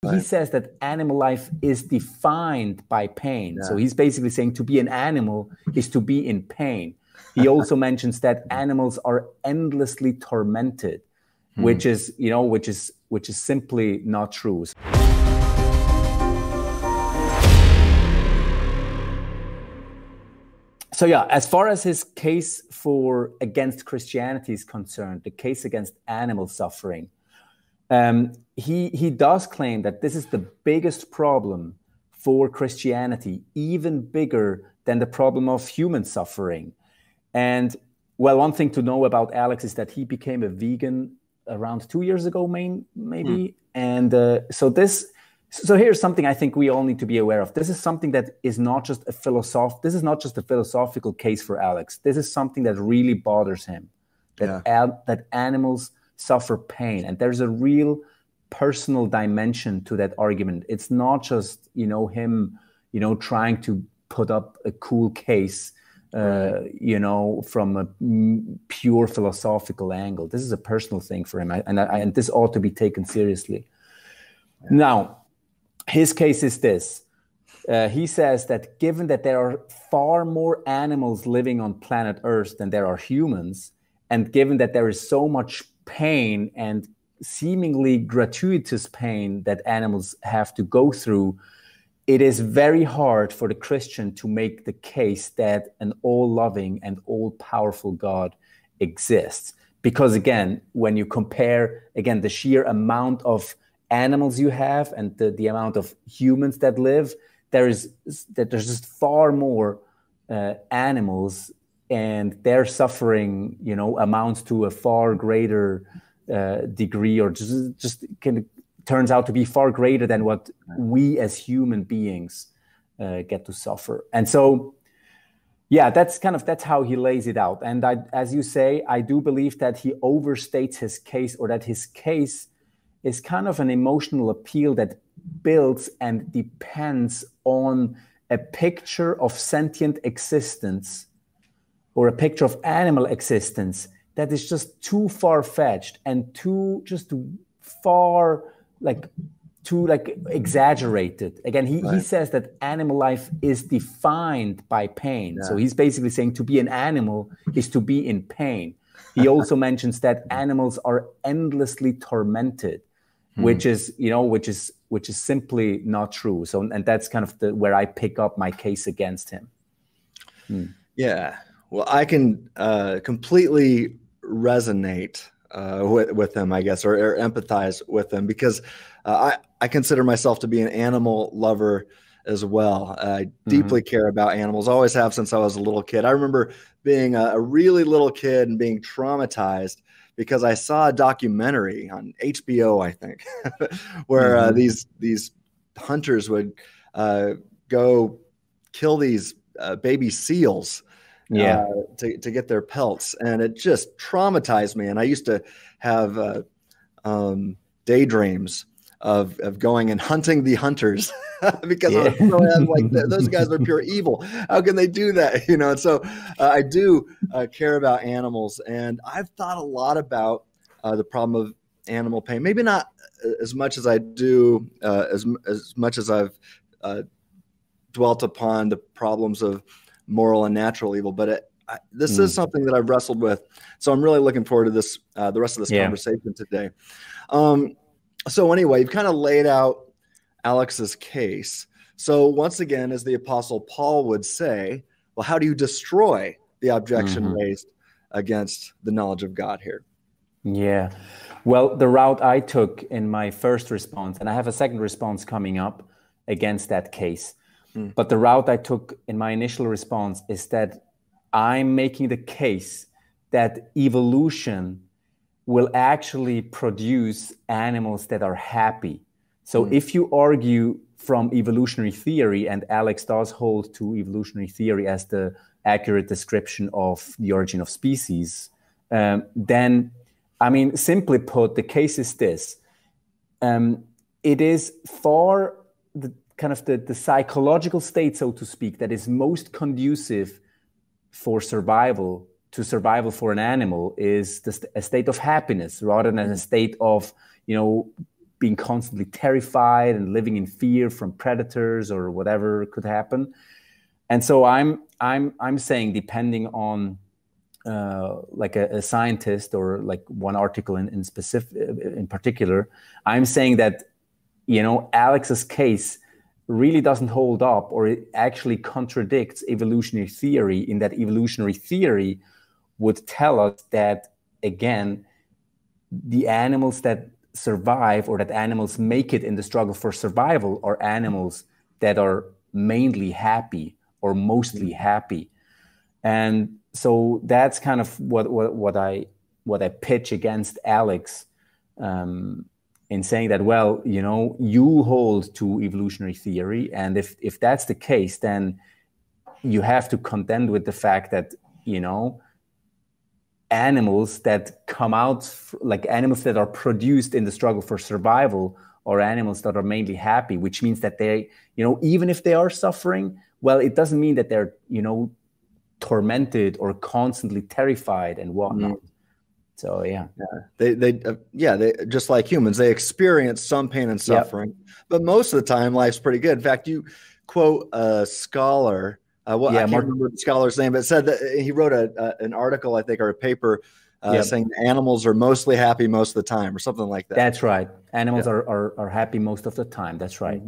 He says that animal life is defined by pain. So he's basically saying to be an animal is to be in pain. He also mentions that animals are endlessly tormented, which is simply not true. So as far as his case against Christianity is concerned, the case against animal suffering, he does claim that this is the biggest problem for Christianity, even bigger than the problem of human suffering. And well, one thing to know about Alex is that he became a vegan around 2 years ago, maybe. And so here's something I think we all need to be aware of. This is something that is not just a philosophical case for Alex. This is something that really bothers him, that animals suffer pain. And there's a real personal dimension to that argument. It's not just, him, trying to put up a cool case, from a pure philosophical angle. This is a personal thing for him. And this ought to be taken seriously. Yeah. Now, his case is this. He says that given that there are far more animals living on planet Earth than there are humans, and given that there is so much pain and seemingly gratuitous pain that animals have to go through, it is very hard for the Christian to make the case that an all-loving and all-powerful God exists. Because again, when you compare, the sheer amount of animals you have and the amount of humans that live, there's just far more animals, and their suffering, amounts to a far greater degree, or just kind of turns out to be far greater than what we as human beings get to suffer. And so, that's how he lays it out. And as you say, I do believe that he overstates his case, or that his case is kind of an emotional appeal that builds and depends on a picture of sentient existence, or a picture of animal existence that is just too far-fetched and too exaggerated. Again, he says that animal life is defined by pain. So he's basically saying to be an animal is to be in pain. He also mentions that animals are endlessly tormented, which is simply not true. So, and that's kind of where I pick up my case against him. Yeah. Well, I can completely resonate with him, I guess, or empathize with him, because I consider myself to be an animal lover as well. I deeply care about animals, always have since I was a little kid. I remember being a really little kid and being traumatized because I saw a documentary on HBO, I think, where these hunters would go kill these baby seals to get their pelts, and it just traumatized me. And I used to have daydreams of going and hunting the hunters because I was so like, those guys are pure evil. How can they do that? And so I do care about animals, and I've thought a lot about the problem of animal pain. Maybe not as much as I do, as much as I've dwelt upon the problems of moral and natural evil, but this is something that I've wrestled with. So I'm really looking forward to this, the rest of this conversation today. So anyway, you've kind of laid out Alex's case. So once again, as the Apostle Paul would say, well, how do you destroy the objection raised against the knowledge of God here? Yeah. Well, the route I took in my first response, and I have a second response coming up against that case, but the route I took in my initial response is that I'm making the case that evolution will actually produce animals that are happy. So if you argue from evolutionary theory, and Alex does hold to evolutionary theory as the accurate description of the origin of species, then, I mean, simply put, the case is this. It is far the psychological state, so to speak, that is most conducive for survival for an animal is a state of happiness rather than a state of, being constantly terrified and living in fear from predators or whatever could happen. And so I'm saying, depending on like a scientist or like one article in particular, I'm saying that, you know, Alex's case really doesn't hold up, or it actually contradicts evolutionary theory, in that evolutionary theory would tell us that, again, the animals that survive, or that animals make it in the struggle for survival, are animals that are mainly happy or mostly happy. And so that's kind of what I pitch against Alex, in saying that, well, you know, you hold to evolutionary theory, and if that's the case, then you have to contend with the fact that, you know, animals that come out, like animals that are produced in the struggle for survival, are animals that are mainly happy, which means that they, you know, even if they are suffering, well, it doesn't mean that they're, you know, tormented or constantly terrified and whatnot. So they just like humans, they experience some pain and suffering, but most of the time life's pretty good. In fact, you quote a scholar, I can't remember the scholar's name, but it said that he wrote an article, I think, or a paper saying animals are mostly happy most of the time, or something like that. That's right. Animals are happy most of the time. That's right.